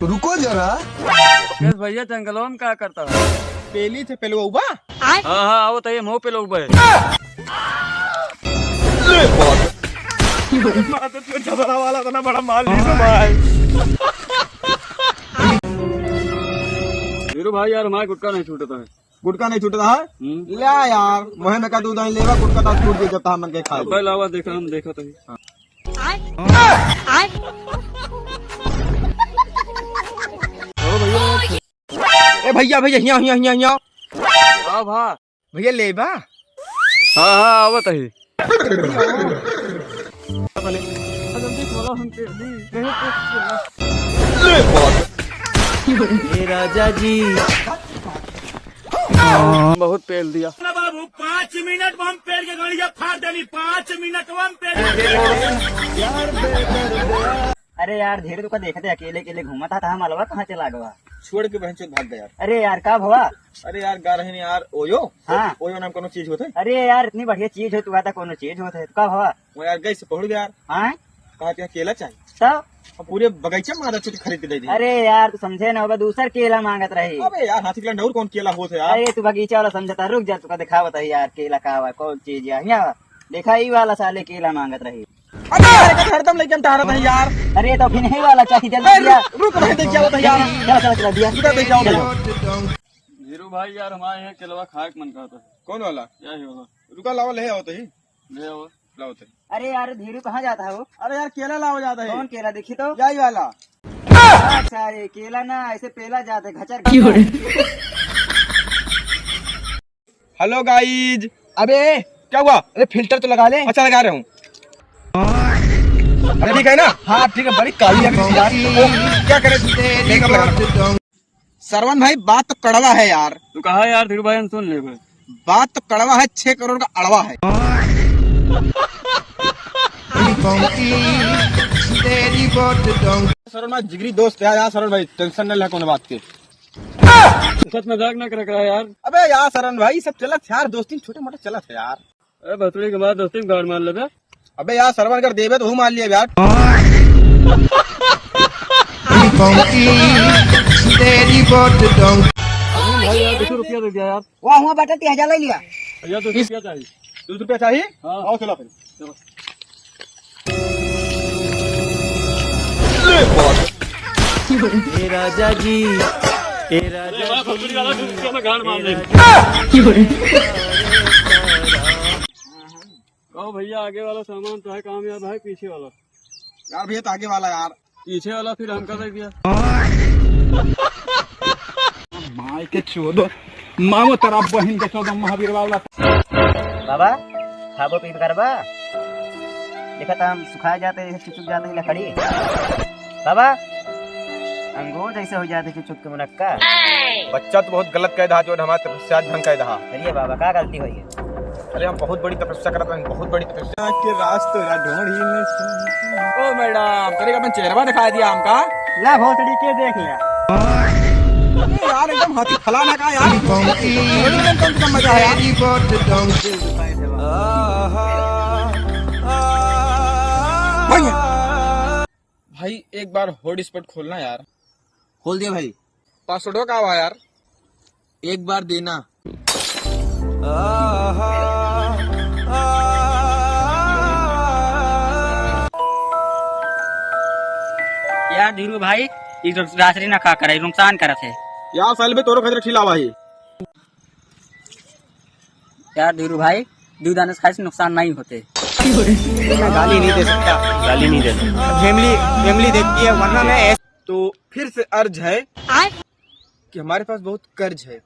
तो रुको जरा। भैया जंगलों में क्या करता है? पेली थे पेलुआ उबा। हाँ हाँ आओ तो ये मुँह पे लोग बे। झबरा वाला था ना, बड़ा माल नहीं भाई। वीरू भाई यार हमारा गुटका नहीं छूटता है। गुटका नहीं छूटता है? ले यार मोहे में का दूध नहीं लेवा, गुटका तो छूट गया जब तक मन के खाए। पहले आवाज देखा हम देखा तो ए भैया भैया हिया हिया हिया हिया। हाँ भा भैया लेबा। हाँ हाँ आवत है। राजा जी बहुत पेल दिया। बाबू 5 मिनट में हम पेड़ के गड़िया फाड़ देनी, 5 मिनट में हम पेड़। अरे यार धीरे तो का देखते अकेले अकेले घूमा था मलवा कहाँ चला गया? छोड़ के बहन चोद भाग गया यार। अरे यार का भवा? अरे यार गा रहे यार ओयो। हाँ ओयो नाम कोनो चीज होते। अरे यार इतनी बढ़िया चीज हो, तू आता कोनो चीज होता है का भवा? वो यार गई से पहुंच गया यार। हाँ कहा क्या केला चाहिए तब? और पूरे बगीचे में आधा चीज खरीद के दे दी। अरे यार तू समझे ना होगा, दूसर केला मांगत रही। अबे यार हाथी के कौन केला होते यार। अरे तू बगीचा वाला समझता, रुक जा तुका दिखावत है यार केला का हुआ कौन चीज यहाँ देखा ही वाला साले केला मांगत रही। अबे यार का हरदम लेके हम टहरत है यार। अरे तो फिर नहीं वाला चाहिए जल्दी दिया। रुक भाई देख जाओ तो यार। चल चल दिया देख जाओ। वीरू भाई यार हमारे यहाँ केलवा खाए मन करता है। कौन वाला? क्या ही होगा? रुका लाओ ले आओ तो ही ले आओ। लाओ तो। अरे यार धीरू कहाँ जाता है वो? अरे यार केला लाओ जाता है। कौन केला देखी तो? यही वाला। अच्छा ये केला ना ऐसे पेला जाते घचर। Hello guys. अबे क्या हुआ? अरे फिल्टर तो लगा ले। अच्छा लगा रहा हूँ। अरे ठीक है ना? हाँ ठीक है। बड़ी काली लग रही है यार। क्या करे? सरवन भाई बात तो कड़वा है यार। तू कहा यार धीरू भाई हम सुन ले भाई। बात तो कड़वा है, 6 करोड़ का अड़वा है। सरवन भाई जिगरी दोस्त है यार। सरवन भाई टेंशन नहीं ले कोनो बात के। सच मजाक ना कर रहा है यार। अबे यार सरवन भाई सब चलत यार, दोस्ती छोटे मोटे चलत है यार। अरे भतुड़ी के बाद दोस्ती में गाड़ मार ले। अबे यार सरवन कर देवे तो हूँ मान लिया यार। भाई यार 200 रुपया दे दिया यार। वहाँ हुआ बटा 3000 ले लिया। भैया 200 रुपया चाहिए। 200 रुपया चाहिए? हाँ। आओ चलो फिर। चलो। राजा जी भतुड़ी वाला 200 रुपया में गाड़ मार देगा। कहो भैया आगे वाला सामान तो है कामयाब है, पीछे वाला यार भैया तो आगे वाला यार। पीछे वाला फिर हमका दे दिया। माय के चोदो मामो तेरा बहन के चोदो महावीर वाला। बाबा खाबो पी करबा देखा था हम सुखा जाते चुचुक जाते लकड़ी। बाबा अंगूर जैसे हो जाते चुचुक के मुनक्का। बच्चा तो बहुत गलत कह रहा जो हमारे तपस्या ढंग कह रहा। चलिए बाबा क्या गलती हुई है? अरे हम बहुत बड़ी तपस्या करते हैं, बहुत बड़ी तपस्या के रास्ते ढूंढ ही नहीं। ओ मैडम करेगा अपन चेहरा दिखा दिया हमका। ला भोसड़ी के देख लिया यार एकदम हाथी फलाना का यार। कौन मजा है यार। भाई एक बार हॉटस्पॉट खोलना यार। खोल दिया भाई। पासवर्ड का हुआ यार, एक बार देना। यार धीरू भाई राशि ना खा कर नुकसान करत है यार साल में तोरो खतरे खिलावा है यार धीरू भाई दूध आने से खाए से नुकसान नहीं होते। मैं गाली नहीं दे सकता। गाली नहीं दे सकता। फैमिली देखती है वरना मैं तो फिर से अर्ज है कि हमारे पास बहुत कर्ज है।